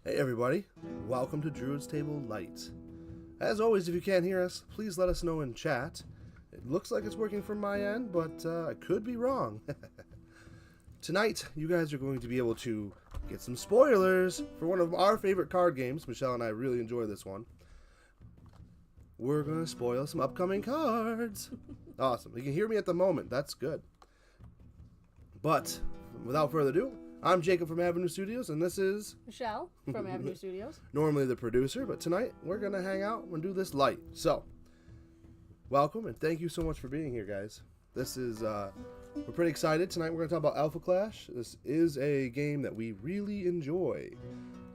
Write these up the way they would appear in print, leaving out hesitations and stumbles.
Hey everybody, welcome to Druids Table Light. As always, if you can't hear us, please let us know in chat. It looks like it's working from my end, but I could be wrong. Tonight, you guys are going to be able to get some spoilers for one of our favorite card games. Michelle and I really enjoy this one. We're going to spoil some upcoming cards. Awesome. You can hear me at the moment. That's good. But, without further ado, I'm Jacob from Avenue Studios, and this is Michelle from Avenue Studios. Normally the producer, but tonight we're going to hang out and do this light. So, welcome, and thank you so much for being here, guys. This is, we're pretty excited. Tonight we're going to talk about Alpha Clash. This is a game that we really enjoy.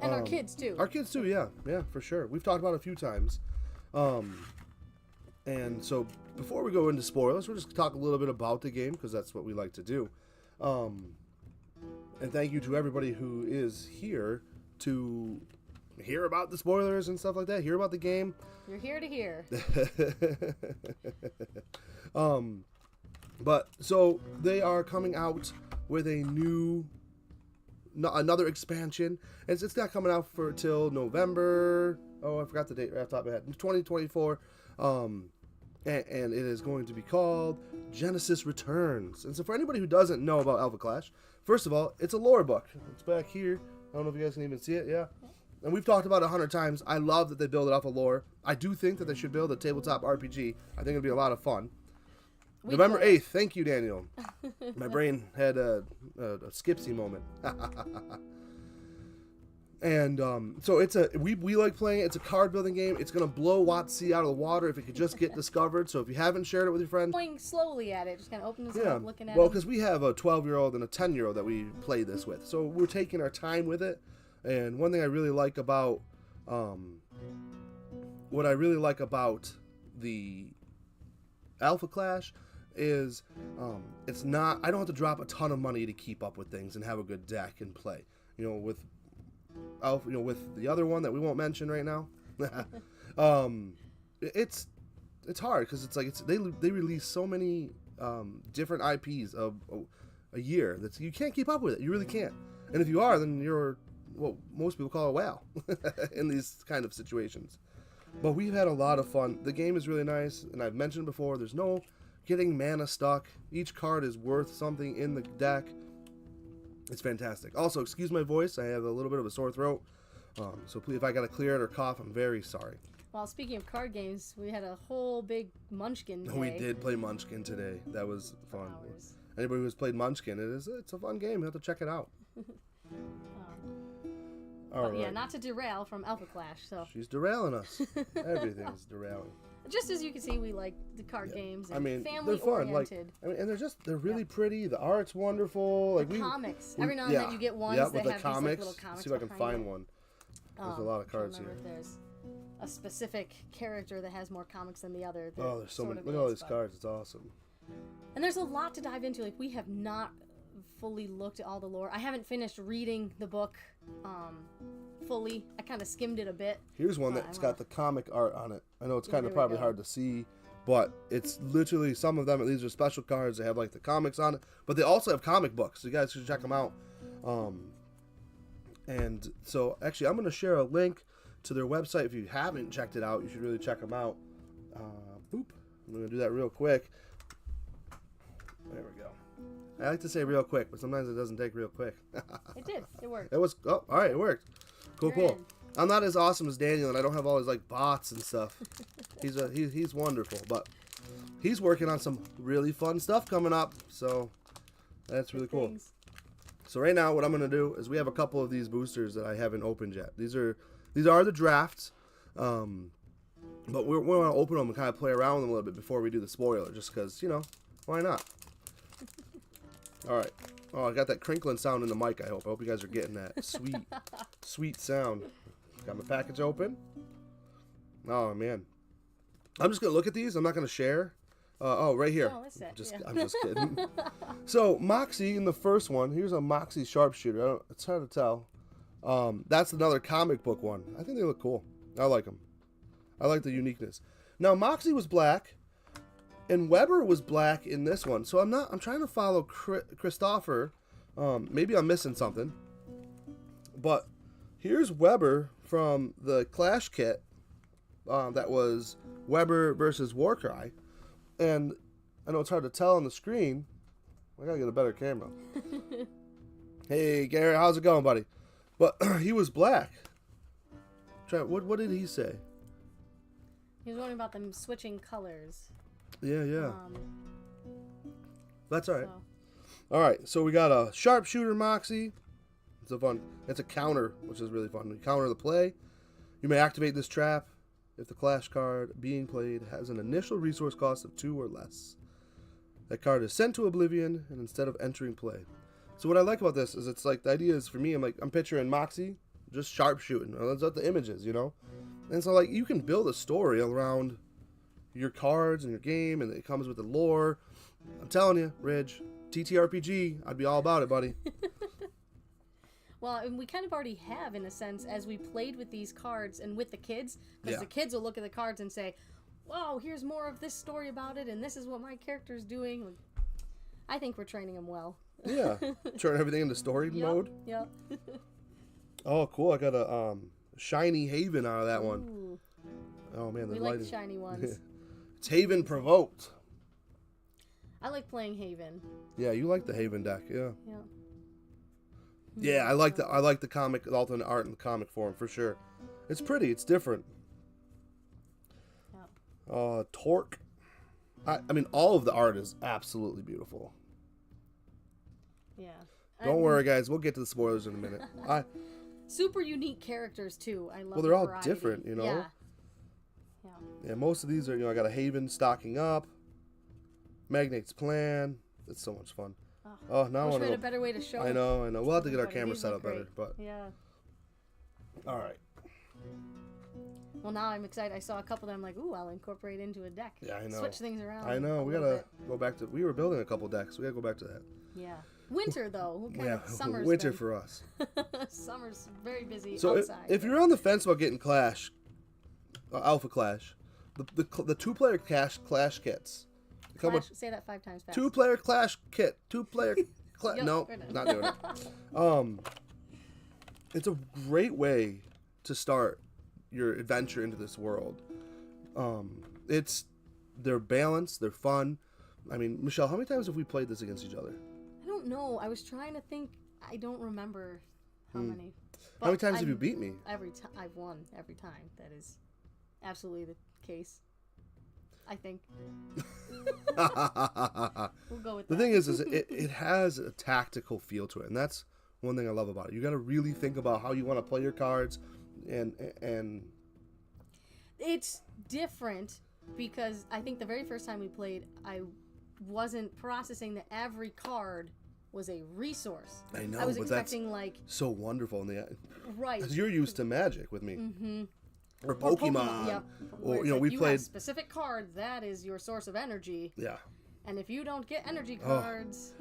And our kids, too. Our kids, too, yeah. Yeah, for sure. We've talked about it a few times. And so, before we go into spoilers, we'll just talk a little bit about the game, because that's what we like to do. And thank you to everybody who is here to hear about the spoilers and stuff like that. Hear about the game. You're here to hear. But so they are coming out with a another expansion. And it's not coming out for till November. Oh, I forgot the date right off the top of my head. 2024. And it is going to be called Genesis Returns. And so for anybody who doesn't know about Alpha Clash, first of all, it's a lore book. It's back here. I don't know if you guys can even see it. Yeah. And we've talked about it 100 times. I love that they build it off of lore. I do think that they should build a tabletop RPG. I think it'll be a lot of fun. November 8th. Thank you, Daniel. My brain had a skipsy moment. And so it's we like playing it. It's a card building game. It's gonna blow 𝑴𝒐𝒏𝒕 out of the water if it could just get discovered. So if you haven't shared it with your friends, Going slowly at it, just kind of opening this up, looking at well, it. because we have a 12-year-old and a 10-year-old that we play this with, so we're taking our time with it. And one thing I really like about the Alpha Clash is it's not. I don't have to drop a ton of money to keep up with things and have a good deck and play. You know, with the other one that we won't mention right now, it's hard because it's like they release so many different IPs a year that you can't keep up with it. You really can't. And if you are, then you're what most people call a whale in these kind of situations. But we've had a lot of fun. The game is really nice, and I've mentioned before, there's no getting mana stuck. Each card is worth something in the deck. It's fantastic. Also, excuse my voice. I have a little bit of a sore throat. So please, if I got to clear it or cough, I'm very sorry. Well, speaking of card games, we had a whole big Munchkin day. We did play Munchkin today. That was fun. Anybody who's played Munchkin, it's a fun game. You have to check it out. All right. Yeah, not to derail from Alpha Clash. So she's derailing us. Everything's derailing. Just as you can see, we like the card games. And they're fun. Family-oriented. And they're really pretty. The art's wonderful. Like comics. Every now and then you get ones that have these little comics. See if I can find one. There's a lot of cards here. If there's a specific character that has more comics than the other. Oh, there's so many. Look at all these cards. It's awesome. And there's a lot to dive into. Like, we have not fully looked at all the lore. I haven't finished reading the book fully. I kind of skimmed it a bit. Here's one that's got the comic art on it. I know it's kind of probably hard to see, but it's literally some of them. These are special cards. They have like the comics on it, but they also have comic books. So you guys should check them out. And so actually, I'm going to share a link to their website. If you haven't checked it out, you should really check them out. Boop. I'm going to do that real quick. There we go. I like to say real quick, but sometimes it doesn't take real quick. It did. It worked. It was. Oh, all right. It worked. Cool. I'm not as awesome as Daniel, and I don't have all his like bots and stuff. He's wonderful, but he's working on some really fun stuff coming up. So that's really cool. So right now, what I'm gonna do is we have a couple of these boosters that I haven't opened yet. These are the drafts, but we're gonna open them and kind of play around with them a little bit before we do the spoiler, just because why not? All right. Oh, I got that crinkling sound in the mic. I hope you guys are getting that sweet sound. Got my package open. Oh man, I'm just gonna look at these. I'm not gonna share. Right here. Oh, that's it. I'm just kidding. So 𝑴𝒐𝒏𝒕 in the first one. Here's a 𝑴𝒐𝒏𝒕 sharpshooter. It's hard to tell. That's another comic book one. I think they look cool. I like them. I like the uniqueness. Now 𝑴𝒐𝒏𝒕 was black. And Weber was black in this one, so I'm trying to follow Christopher. Maybe I'm missing something, but Here's Weber from the Clash kit. That was Weber versus Warcry. And I know it's hard to tell on the screen. I gotta get a better camera. Hey, Garrett, how's it going, buddy? But he was black. What did he say? He was wondering about them switching colors. Yeah. That's all right. So. All right, so we got a sharpshooter Moxie. It's a counter, which is really fun. You counter the play. You may activate this trap if the Clash card being played has an initial resource cost of 2 or less. That card is sent to oblivion, and instead of entering play. So what I like about this is it's like the idea is for me, I'm picturing Moxie just sharpshooting. That's what the image is, you know. And so like you can build a story around your cards and your game, and it comes with the lore. I'm telling you, Ridge, TTRPG, I'd be all about it, buddy. Well, and we kind of already have, in a sense, as we played with these cards and with the kids, because the kids will look at the cards and say, "Whoa, here's more of this story about it, and this is what my character's doing." I think we're training them well. Yeah, turn everything into story mode. Yep. Oh, cool! I got a shiny Haven out of that one. Ooh. Oh man, we like the shiny ones. It's Haven provoked. I like playing Haven. Yeah, you like the Haven deck, yeah. Yeah. Yeah, I like the comic alternate art in the comic form for sure. It's pretty. It's different. Yep. Torque. I mean, all of the art is absolutely beautiful. Yeah. Don't worry, guys. We'll get to the spoilers in a minute. Super unique characters too. I love. Well, they're all variety. different, you know. Yeah. Yeah. Most of these are, I got a Haven stocking up. Magnate's Plan. It's so much fun. Oh, now I want to. We had a better way to show. I know. We'll have to get our These camera look set up great. better, but. Yeah. All right. Well, now I'm excited. I saw a couple that I'm like, ooh, I'll incorporate into a deck. Yeah, I know. Switch things around. I know. We gotta go back to. We were building a couple decks. We gotta go back to that. Yeah. Winter though. What kind of summer's winter been? for us. Summer's very busy So outside. if you're on the fence about getting Clash, Alpha Clash, the 2-player Clash kits. Say that 5 times fast. 2-player Clash kit. 2-player Clash. Yep, No, we're done. not doing it. It's a great way to start your adventure into this world. They're balanced. They're fun. I mean, Michelle, how many times have we played this against each other? I don't know. I was trying to think. I don't remember how many. How many times have you beat me? Every time. I've won every time. That is absolutely the case. I think. We'll go with that. The thing is it has a tactical feel to it, and that's one thing I love about it. You got to really think about how you want to play your cards, and it's different because I think the very first time we played, I wasn't processing that every card was a resource. I know, I was but expecting that's so wonderful in the right. Because you're used to Magic with me, or Or Pokemon, yeah. or Like we you played have specific cards. That is your source of energy. Yeah. And if you don't get energy cards,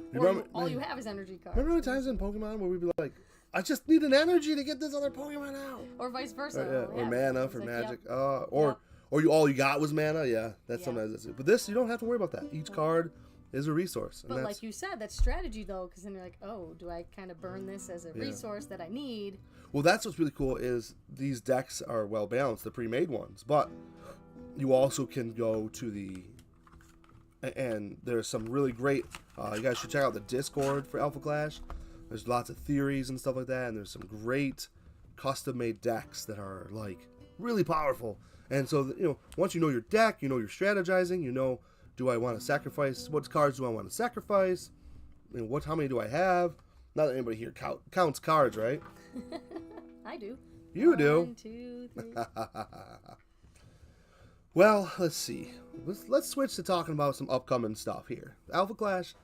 all you have is energy cards. Remember the times in Pokemon where we'd be like, I just need an energy to get this other Pokemon out, Or vice versa. or mana for like, Magic, yep. or all you got was mana. Yeah, that's Yeah. sometimes that's it. But this, you don't have to worry about that. Each card is a resource. And But that's, like you said, that's strategy though, because then you're like, oh, do I kind of burn this as a resource that I need? well, that's what's really cool is these decks are well balanced, the pre-made ones, but you also can go to and there's some really great. You guys should check out the Discord for Alpha Clash. There's lots of theories and stuff like that, and there's some great custom-made decks that are like really powerful. And so, once you know your deck, you know you're strategizing. Do I want to sacrifice? What cards do I want to sacrifice? How many do I have? Not that anybody here counts cards, right? I do. You do. 1, 2, 3. Well, let's see. Let's switch to talking about some upcoming stuff here. Alpha Clash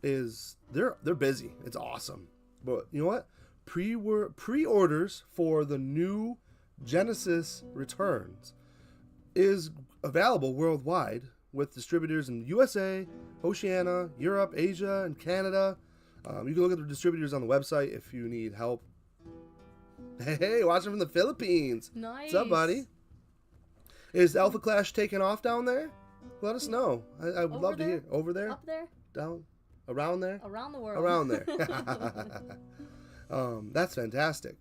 they're busy. It's awesome. But you know what? Pre-orders for the new Genesis Returns is available worldwide with distributors in USA, Oceania, Europe, Asia, and Canada. You can look at the distributors on the website if you need help. Hey, watching from the Philippines. Nice. What's up, buddy? Is Alpha Clash taking off down there? Let us know. I would love to hear. Over there? Up there? Down? Around there? Around the world. Around there. That's fantastic.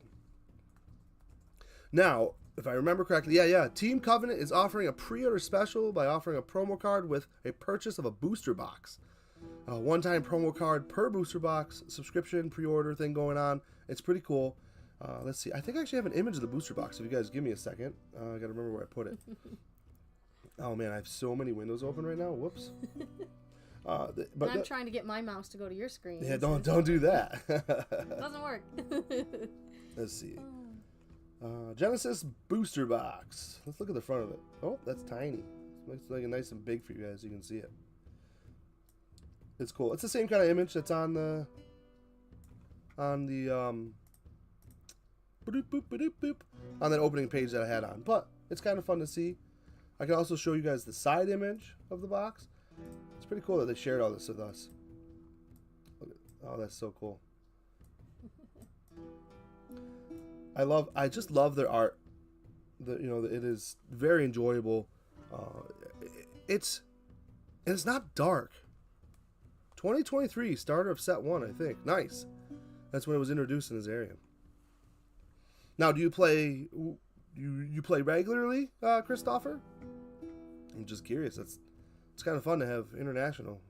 Now, if I remember correctly, yeah, Team Covenant is offering a pre-order special by offering a promo card with a purchase of a booster box. A one-time promo card per booster box, subscription, pre-order thing going on. It's pretty cool. Let's see. I think I actually have an image of the booster box. If you guys give me a second. I got to remember where I put it. Oh, man, I have so many windows open right now. Whoops. But I'm trying to get my mouse to go to your screen. Yeah, don't do that. Doesn't work. Let's see. Genesis booster box. Let's look at the front of it. Oh, that's tiny. It's like nice and big for you guys. You can see it. It's cool. It's the same kind of image that's on the on that opening page that I had on. But it's kind of fun to see. I can also show you guys the side image of the box. It's pretty cool that they shared all this with us. Oh, that's so cool. I just love their art. It is very enjoyable. It's not dark. 2023 starter of set 1, I think. Nice. That's when it was introduced in this area. Now, do you play regularly, Christopher? I'm just curious. It's kind of fun to have international.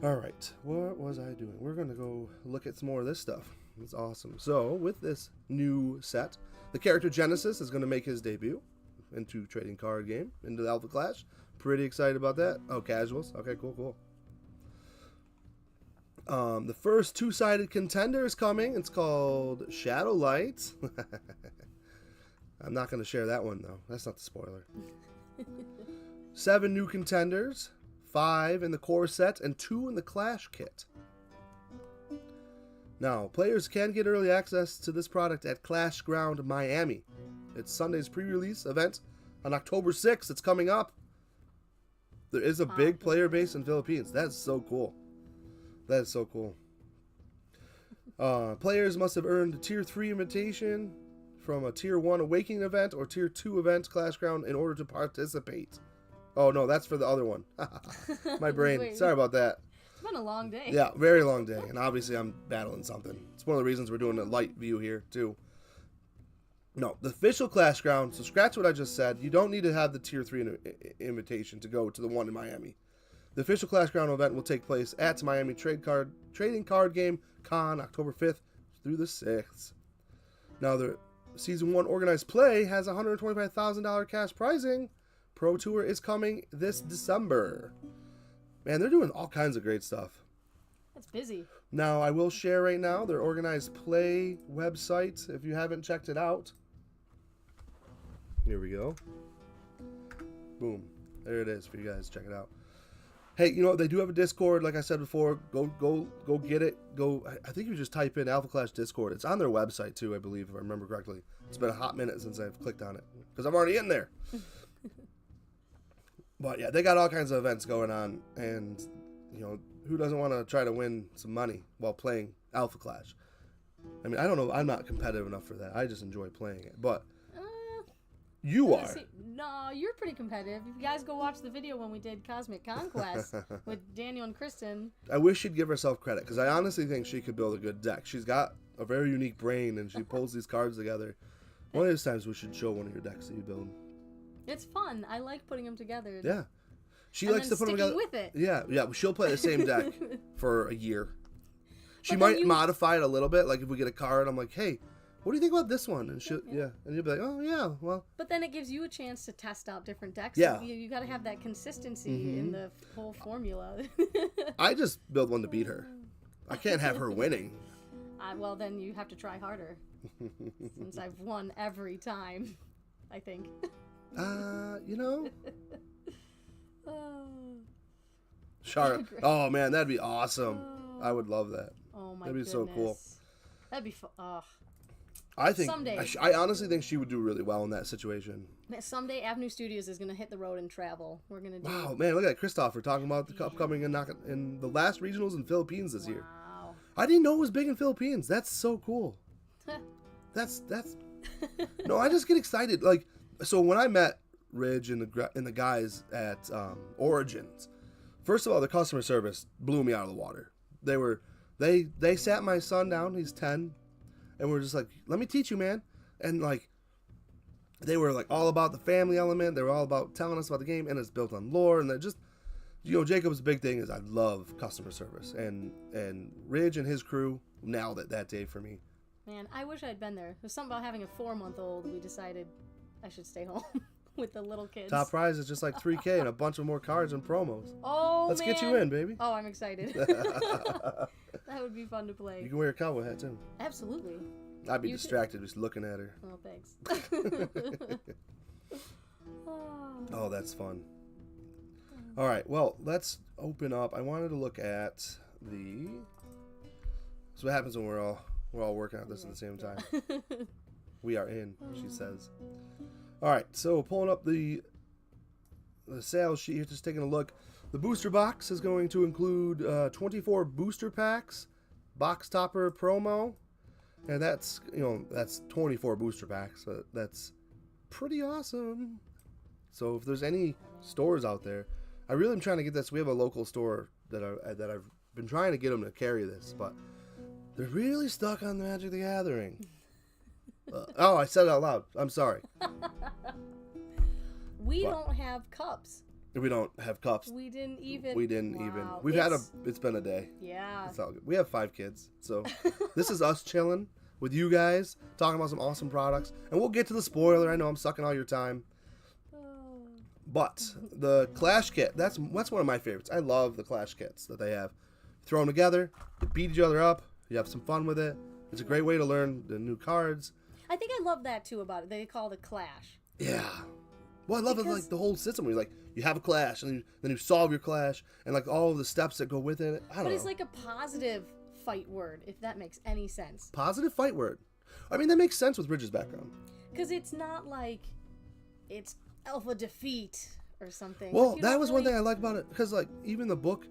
All right, what was I doing? We're gonna go look at some more of this stuff. It's awesome. So with this new set, the character Genesis is going to make his debut into trading card game, into the Alpha Clash. Pretty excited about that. Oh, casuals. Okay, cool. The first two-sided contender is coming. It's called Shadow Light. I'm not going to share that one, though. That's not the spoiler. 7 new contenders, 5 in the core set, and 2 in the Clash kit. Now, players can get early access to this product at Clash Ground Miami. It's Sunday's pre-release event on October 6th. It's coming up. There is a big player base in Philippines. That's so cool. That is so cool. Players must have earned a Tier 3 invitation from a Tier 1 Awakening event or Tier 2 event, Clash Ground, in order to participate. Oh, no, that's for the other one. My brain. Wait. Sorry about that. It's been a long day. Yeah, very long day. And obviously I'm battling something. It's one of the reasons we're doing a light view here, too. No, the official Clash Ground, so scratch what I just said. You don't need to have the Tier 3 invitation to go to the one in Miami. The official Clash Ground event will take place at Miami Trading Card Game Con, October 5th through the 6th. Now, the Season 1 organized play has $125,000 cash prizing. Pro Tour is coming this December. Man, they're doing all kinds of great stuff. It's busy. Now, I will share right now their organized play website if you haven't checked it out. Here we go. Boom. There it is for you guys. Check it out. Hey, they do have a Discord, like I said before. Go get it. I think you just type in Alpha Clash Discord. It's on their website too, I believe, if I remember correctly. It's been a hot minute since I've clicked on it because I'm already in there. But yeah, they got all kinds of events going on, and who doesn't want to try to win some money while playing Alpha Clash? I mean, I don't know. I'm not competitive enough for that. I just enjoy playing it. But you are. No, you're pretty competitive. You guys go watch the video when we did Cosmic Conquest with Daniel and Kristen. I wish she'd give herself credit because I honestly think she could build a good deck. She's got a very unique brain, and she pulls these cards together. One of these times we should show one of your decks that you build. It's fun. I like putting them together. Yeah. She likes to put them together. With it. Yeah. She'll play the same deck for a year. She might modify it a little bit. Like if we get a card, I'm like, hey, what do you think about this one? And she'll, and you'll be like, oh yeah, well. But then it gives you a chance to test out different decks. Yeah. You got to have that consistency in the whole formula. I just build one to beat her. I can't have her winning. Well, then you have to try harder. Since I've won every time, I think. Sharp. Oh man, that'd be awesome. I would love that. Oh my That'd be goodness. so cool. That'd be fun. I think someday. I honestly think she would do really well in that situation. Someday Avenue Studios is gonna hit the road and travel. We're gonna do. Wow, man, look at Christopher talking about the upcoming in the last regionals in Philippines this year. Wow. I didn't know it was big in Philippines. That's so cool. that's No, I just get excited. Like, so when I met Ridge and the guys at Origins, first of all, the customer service blew me out of the water. They sat my son down. He's 10, and we're just like, let me teach you, man. And like, they were like all about the family element. They were all about telling us about the game, and it's built on lore. And that just, you know, Jacob's big thing is I love customer service, and Ridge and his crew nailed it that day for me. Man, I wish I'd been there. There's something about having a 4-month-old. We decided I should stay home with the little kids. Top prize is just like $3K and a bunch of more cards and promos. Oh, Let's man. get you in, baby. Oh, I'm excited. That would be fun to play. You can wear a cowboy hat too. Absolutely. I'd be distracted just looking at her. Oh, thanks. Oh, that's fun. All right, well, let's open up. I wanted to look at the. So what happens when we're all working on this at the same time? We are in, she says. All right, so pulling up the sales sheet here, just taking a look. The booster box is going to include 24 booster packs, box topper promo, and that's 24 booster packs. So that's pretty awesome. So if there's any stores out there, I really am trying to get this. We have a local store that I've been trying to get them to carry this, but they're really stuck on the Magic the Gathering. Oh, I said it out loud. I'm sorry. We don't have cups. We don't have cups. We didn't even. Wow. It's been a day. Yeah. It's all good. We have 5 kids, so this is us chilling with you guys, talking about some awesome products, and we'll get to the spoiler. I know I'm sucking all your time. But the Clash kit, that's one of my favorites. I love the Clash kits that they have. Throw them together, you beat each other up, you have some fun with it. It's a great way to learn the new cards. I think I love that too about it. They call it Clash. Yeah. Well, I love it, like the whole system where you have a clash, and then you solve your clash, and like all of the steps that go with it. I don't know. But it's like a positive fight word, if that makes any sense. Positive fight word. I mean, that makes sense with Ridge's background. Because it's not like it's alpha defeat or something. Well, like, that was one thing I like about it, because like even the book,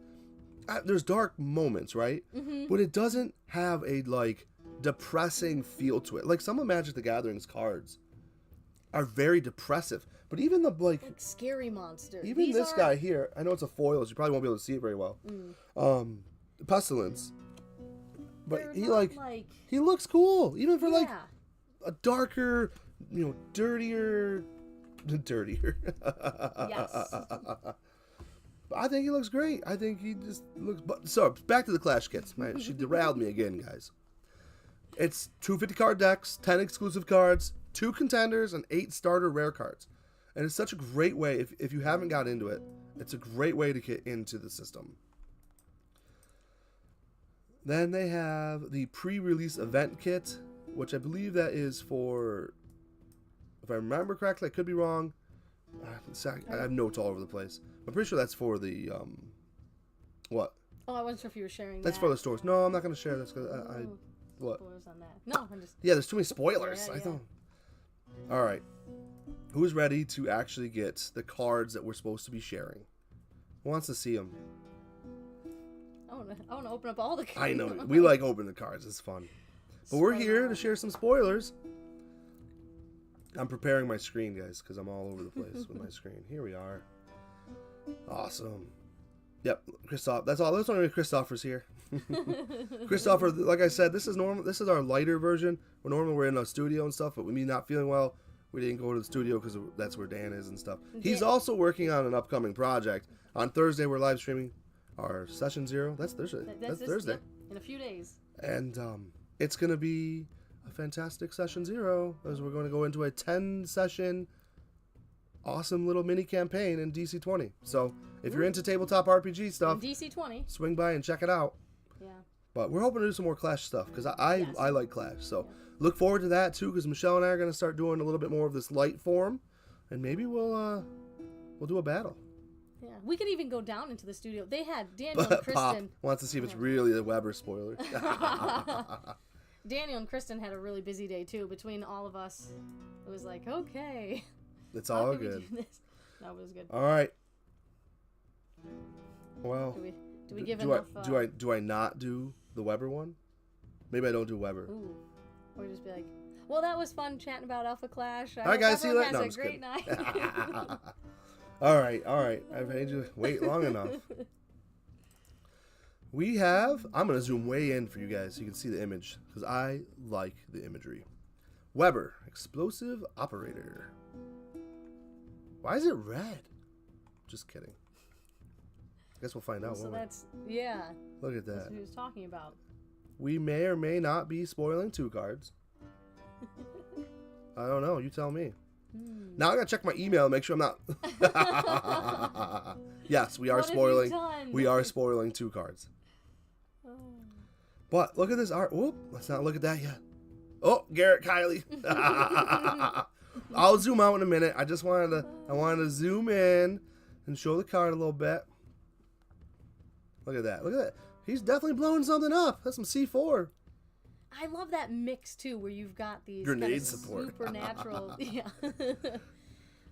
there's dark moments, right? Mm-hmm. But it doesn't have a like depressing feel to it. Like some of Magic the Gathering's cards are very depressive. But even the like scary monster. Even this guy here, I know it's a foil, so you probably won't be able to see it very well. Pestilence. But he looks cool, even for like a darker, dirtier. Yes. I think he looks great. I think he just looks. So back to the Clash kits. Man, she derailed me again, guys. It's 250 card decks, 10 exclusive cards, 2 contenders, and 8 starter rare cards. And it's such a great way, if you haven't got into it, it's a great way to get into the system. Then they have the pre-release event kit, which I believe that is for, if I remember correctly, I could be wrong. I have notes all over the place. I'm pretty sure that's for the, what? Oh, I wasn't sure if you were sharing That's for the stores. No, I'm not going to share this because what? Spoilers on that. No, I'm just... Yeah, there's too many spoilers. Yeah. I don't. All right. Who's ready to actually get the cards that we're supposed to be sharing? Who wants to see them? I want to open up all the cards. I know. We like opening the cards. It's fun. But we're here to share some spoilers. I'm preparing my screen, guys, because I'm all over the place with my screen. Here we are. Awesome. Yep, Christoph. That's all. There's only Christopher's here. Christopher, like I said, this is normal. This is our lighter version. We're in a studio and stuff, but with me not feeling well, we didn't go to the studio because that's where Dan is and stuff. He's also working on an upcoming project. On Thursday, we're live streaming our Session 0. That's Thursday. That's Thursday. Yep, in a few days. And it's going to be a fantastic Session 0, as we're going to go into a 10-session awesome little mini campaign in DC20. So if you're into tabletop RPG stuff, DC20, swing by and check it out. Yeah. But we're hoping to do some more Clash stuff because I like Clash. So look forward to that too, because Michelle and I are going to start doing a little bit more of this light form, and maybe we'll do a battle. Yeah, we could even go down into the studio. They had Daniel and Kristen. Pop wants to see if it's really a Weber spoiler. Daniel and Kristen had a really busy day too. Between all of us, it was like, okay. It's all good. No, it was good. All right. Well, do we give enough? Do I not do the Weber one? Maybe I don't do Weber. Ooh. Or just be like, well, that was fun chatting about Alpha Clash. All right, guys, see you later. Has a great night. All right. I've made you wait long enough. I'm going to zoom way in for you guys so you can see the image, because I like the imagery. Weber, explosive operator. Why is it red? Just kidding. I guess we'll find out. So won't we? that's, yeah. Look at That's that. what he was talking about. We may or may not be spoiling 2 cards. I don't know. You tell me. Now I gotta check my email and make sure I'm not. Yes, we are What have you spoiling. done? We are spoiling 2 cards. Oh. But look at this art. Whoop! Let's not look at that yet. Oh, Garrett Kiley. I'll zoom out in a minute. I wanted to zoom in and show the card a little bit. Look at that. Look at that. He's definitely blowing something up. That's some C4. I love that mix too, where you've got these Grenade kind of support. supernatural. Yeah.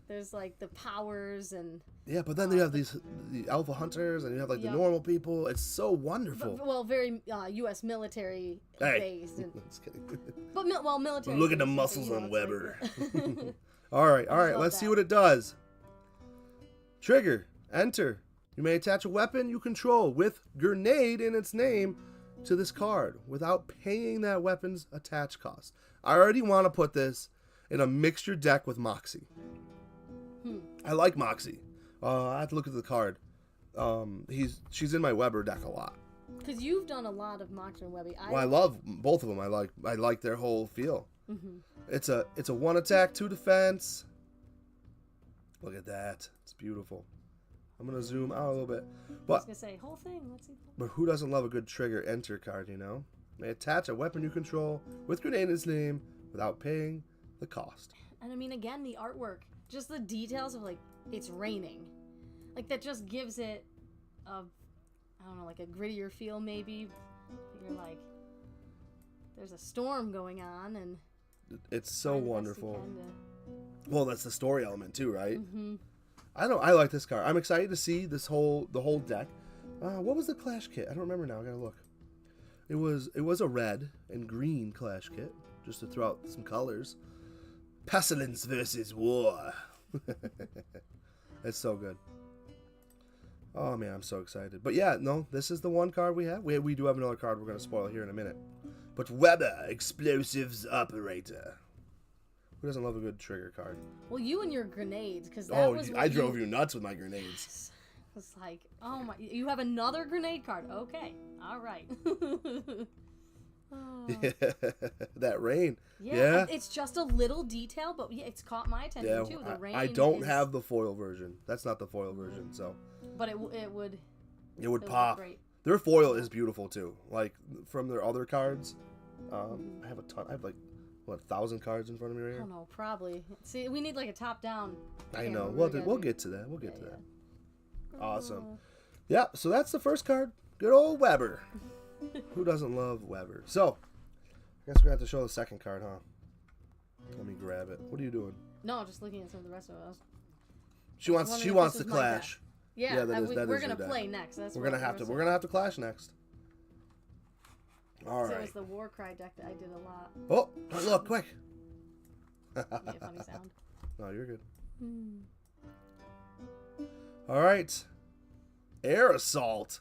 There's like the powers and. Yeah, but then you have the alpha hunters, and you have like the normal people. It's so wonderful. Well, very U.S. military based. And, Just kidding. but military. Look at the based, muscles you know, on it's Weber. like- All right. love Let's see that. what it does. Trigger. Enter. You may attach a weapon you control with grenade in its name to this card without paying that weapon's attach cost. I already want to put this in a mixture deck with Moxie. I like Moxie. I have to look at the card. She's in my Weber deck a lot. Because you've done a lot of Mox and Webby. I love both of them. I like their whole feel. It's a 1 attack, 2 defense. Look at that. It's beautiful. I'm gonna zoom out a little bit. I was But gonna say whole thing. Let's see. But who doesn't love a good trigger enter card, you know? May attach a weapon you control with grenade in its name without paying the cost. And I mean, again, the artwork, just the details of like it's raining, like that just gives it a, I don't know, like a grittier feel maybe. You're like, there's a storm going on, and It's so try the best you wonderful. can to- Well, that's the story element too, right? Mm-hmm. I like this card. I'm excited to see the whole deck. What was the Clash kit? I don't remember now. I gotta look. It was a red and green Clash kit, just to throw out some colors. Pestilence versus War. It's so good. Oh man, I'm so excited. But yeah, no, this is the one card we have. We do have another card we're gonna spoil here in a minute. But Weber, Explosives Operator. Who doesn't love a good trigger card? Well, you and your grenades, because that was what I drove you nuts with my grenades. It's like, oh my, you have another grenade card. Okay, all right. Oh. Yeah, that rain. Yeah, Yeah. it's just a little detail, but yeah, it's caught my attention Yeah, too. The rain. I don't is- have the foil version. That's not the foil version, so But it would look pop. great. Their foil is beautiful too. Like from their other cards, I have a ton. I have like 1,000 cards in front of me right I here. don't know, probably. See, we need like a top-down. I know. camera. We'll get to that. We'll get to Yeah, that. Awesome. Yeah. So that's the first card. Good old Weber. Who doesn't love Weber? So, I guess we have to show the second card, huh? Let me grab it. What are you doing? No, just looking at some of the rest of us. She wants wondering if to this was my clash. Yeah, that is we're your gonna deck. play next. That's We're what gonna have we to. were We're gonna have to clash next. All saying. So it right. was the War Cry deck that I did a lot. Oh, look, quick. Made a funny sound. No, you're good. Hmm. All right. Air Assault.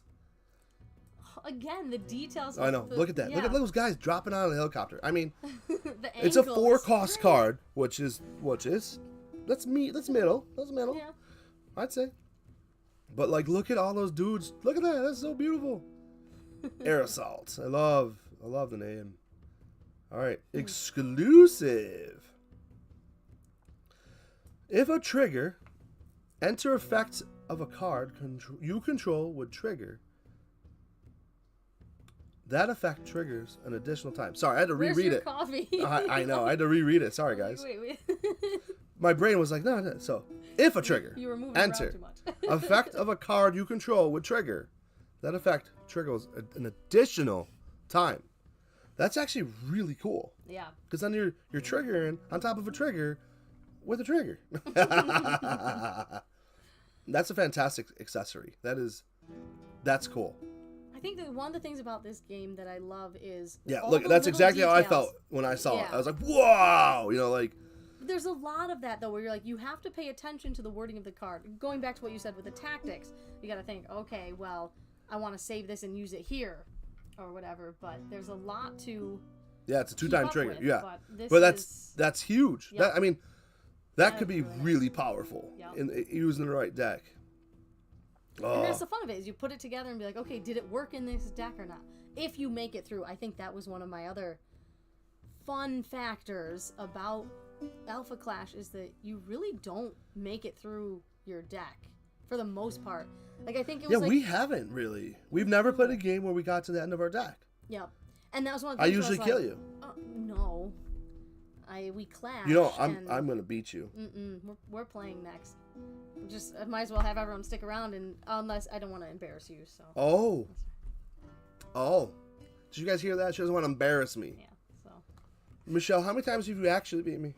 Again, the details. I know. Of the, Look at that. Yeah. Look at those guys dropping out of the helicopter. I mean, the it's a angle 4 is cost great. card, which is that's middle. That's middle. Yeah. I'd say. But like, look at all those dudes. Look at that. That's so beautiful. Air Assault. I love the name. All right. Exclusive. If a trigger enter effect of a card you control would trigger, that effect triggers an additional time. Sorry, I had to Where's reread your it. coffee? I know. I had to reread it. Sorry, guys. Wait. My brain was like, no. So, if a trigger You were moving enter around too much. effect of a card you control would trigger, that effect triggers an additional time. That's actually really cool. Yeah. Because then you're triggering on top of a trigger with a trigger. That's a fantastic accessory. That's cool. I think that one of the things about this game that I love is Yeah, all look, the that's little exactly how I details. felt when I saw it. Yeah. I was like, wow! You know, like, There's a lot of that though, where you're like, you have to pay attention to the wording of the card. Going back to what you said with the tactics, you got to think, okay, well, I want to save this and use it here, or whatever. But there's a lot to Yeah, it's a keep 2-time up trigger. with, Yeah, this but is, that's huge. Yep. I mean, that could be really nice. really powerful Yep. in using the right deck. and that's the fun of it, is you put it together and be like, okay, did it work in this deck or not? If you make it through, I think that was one of my other fun factors about Alpha Clash, is that you really don't make it through your deck for the most part. Like, I think it was we haven't really. We've never played a game where we got to the end of our deck. Yep. And that was one of the I things usually where kill was you. No. We clash. You know, and I'm gonna beat you. we're playing next. Just, I might as well have everyone stick around, and unless I don't want to embarrass you, so. Oh. Did you guys hear that? She doesn't want to embarrass me. Yeah, so. Michelle, how many times have you actually beat me?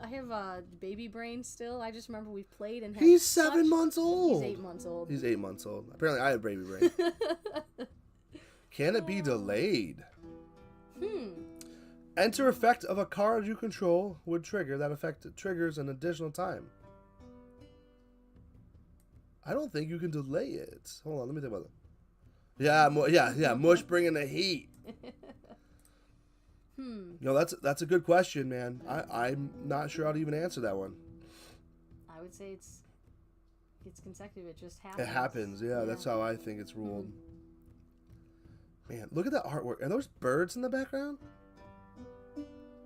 I have baby brain still. I just remember we've played and had He's 7 months old. He's 8 months old. He's 8 months old. Apparently I have baby brain. Can it be delayed? Enter effect of a card you control would trigger. That effect triggers an additional time. I don't think you can delay it. Hold on, let me think about it. Yeah, Mush bringing the heat. No, that's a good question, man. I'm not sure how to even answer that one. I would say it's consecutive. It just happens. It happens, yeah. That's how I think it's ruled. Man, look at that artwork. Are those birds in the background?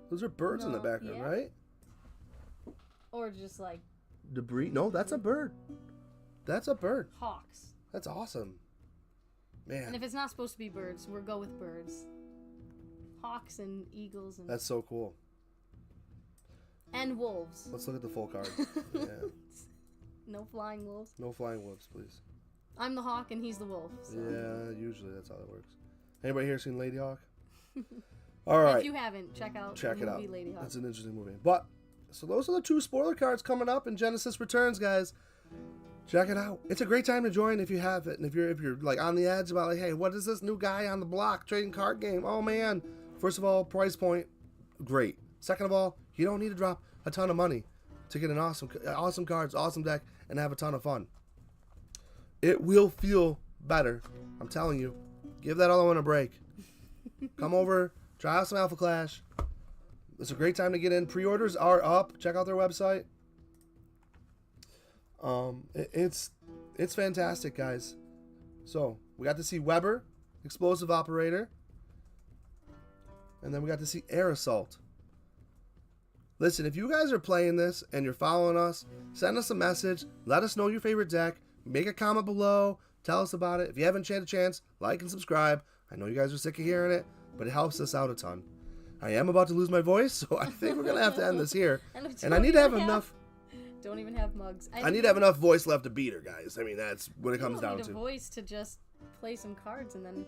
Those are birds in the background, right? Or just like debris. No, that's a bird. That's a bird. Hawks. That's awesome. Man. And if it's not supposed to be birds, we'll go with birds. Hawks and eagles and that's so cool. And wolves. Let's look at the full card. Yeah. No flying wolves. No flying wolves, please. I'm the hawk and he's the wolf. So. Yeah, usually that's how that works. Anybody here seen Lady Hawk? All right. If you haven't, check it out. Lady Hawk. That's an interesting movie. But so those are the 2 spoiler cards coming up in Genesis Returns, guys. Check it out. It's a great time to join if you have it, and if you're like on the edge about like, hey, what is this new guy on the block trading card game? Oh man! First of all, price point, great. Second of all, you don't need to drop a ton of money to get an awesome cards, awesome deck, and have a ton of fun. It will feel better. I'm telling you. Give that other one a break. Come over, try out some Alpha Clash. It's a great time to get in. Pre-orders are up. Check out their website. It's fantastic, guys. So we got to see Weber, Explosive Operator, and then we got to see Air Assault. Listen, if you guys are playing this and you're following us, send us a message. Let us know your favorite deck. Make a comment below. Tell us about it. If you haven't had a chance, like and subscribe. I know you guys are sick of hearing it, but it helps us out a ton. I am about to lose my voice, so I think we're going to have to end this here. And I need to have enough... Don't even have mugs. I need to have enough voice left to beat her, guys. I mean, that's what it comes down to. I need a voice to just play some cards and then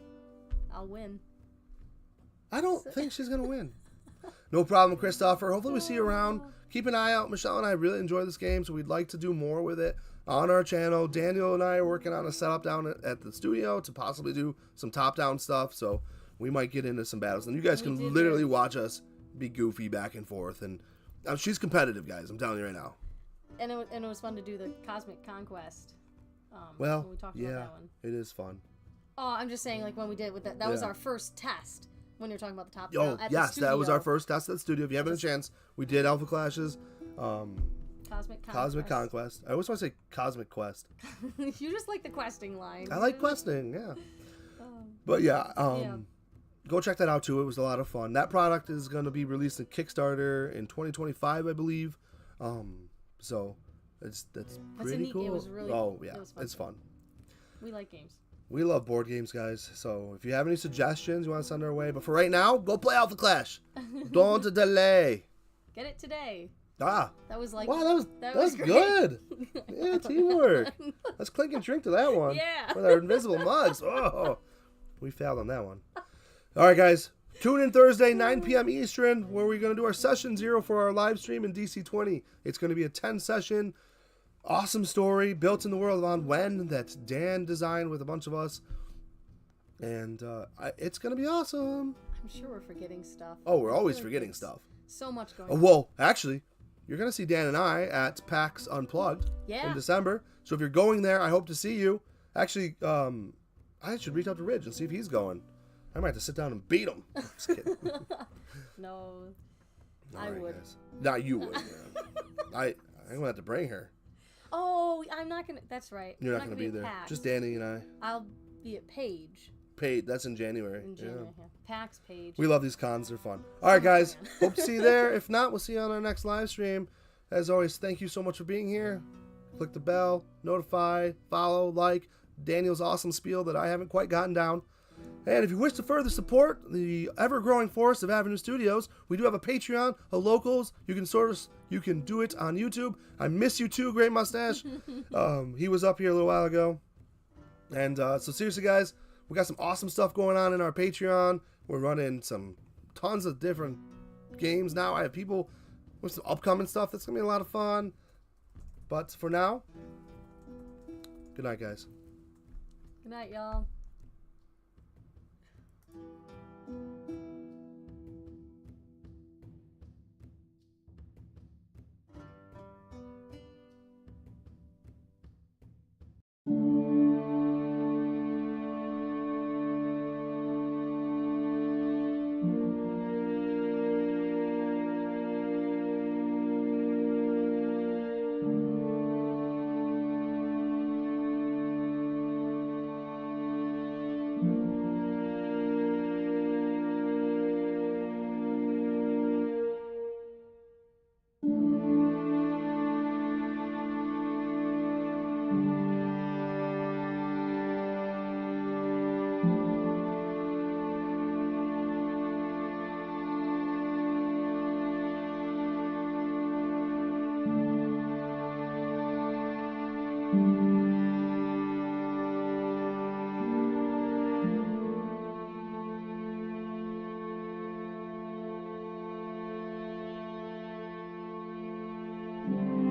I'll win. I don't think she's going to win. No problem, Christopher. Hopefully we see you around. Keep an eye out. Michelle and I really enjoy this game, so we'd like to do more with it on our channel. Daniel and I are working on a setup down at the studio to possibly do some top-down stuff, so we might get into some battles. And you guys can literally watch us be goofy back and forth. And she's competitive, guys. I'm telling you right now. And it was fun to do the Cosmic Conquest. Well, when we talked yeah, about that one. It is fun. Oh, I'm just saying, like when we did with that was our first test. When you're talking about the top. Oh, yes, that was our first test at the studio. If you haven't had a chance, we did Alpha Clashes. Cosmic Conquest. I always want to say Cosmic Quest. You just like the questing line. I like questing, yeah. But yeah, go check that out too. It was a lot of fun. That product is going to be released in Kickstarter in 2025, I believe. So that's pretty cool. It was really it's fun. We like games. We love board games, guys. So if you have any suggestions you want to send our way, but for right now, go play Alpha Clash. Don't delay. Get it today. That was like wow, that was good. Yeah, teamwork. Let's clink and drink to that one. Yeah. With our invisible mugs. Oh, we failed on that one. All right, guys. Tune in Thursday, 9 p.m. Eastern, where we're going to do our session 0 for our live stream in DC20. It's going to be a 10-session, awesome story built in the world of Wen that Dan designed with a bunch of us. And it's going to be awesome. I'm sure we're forgetting stuff. Oh, we're always forgetting stuff. So much going on. Well, actually, you're going to see Dan and I at PAX Unplugged in December. So if you're going there, I hope to see you. Actually, I should reach out to Ridge and see if he's going. I might have to sit down and beat him. Just kidding. No, All I right, would. guys. No, you would. Yeah. I'm gonna have to bring her. Oh, I'm not gonna. That's right. You're I'm not gonna be at there. PAX. Just Danny and I. I'll be at Page Paid. That's in January. in January. Yeah. PAX Page. We love these cons. They're fun. All right, guys. Hope to see you there. If not, we'll see you on our next live stream. As always, thank you so much for being here. Click the bell, notify, follow, like Daniel's awesome spiel that I haven't quite gotten down. And if you wish to further support the ever-growing force of Avenue Studios, we do have a Patreon, a Locals. You can do it on YouTube. I miss you too, Great Mustache. He was up here a little while ago. And so seriously, guys, we got some awesome stuff going on in our Patreon. We're running tons of different games now. I have people with some upcoming stuff that's going to be a lot of fun. But for now, good night, guys. Good night, y'all.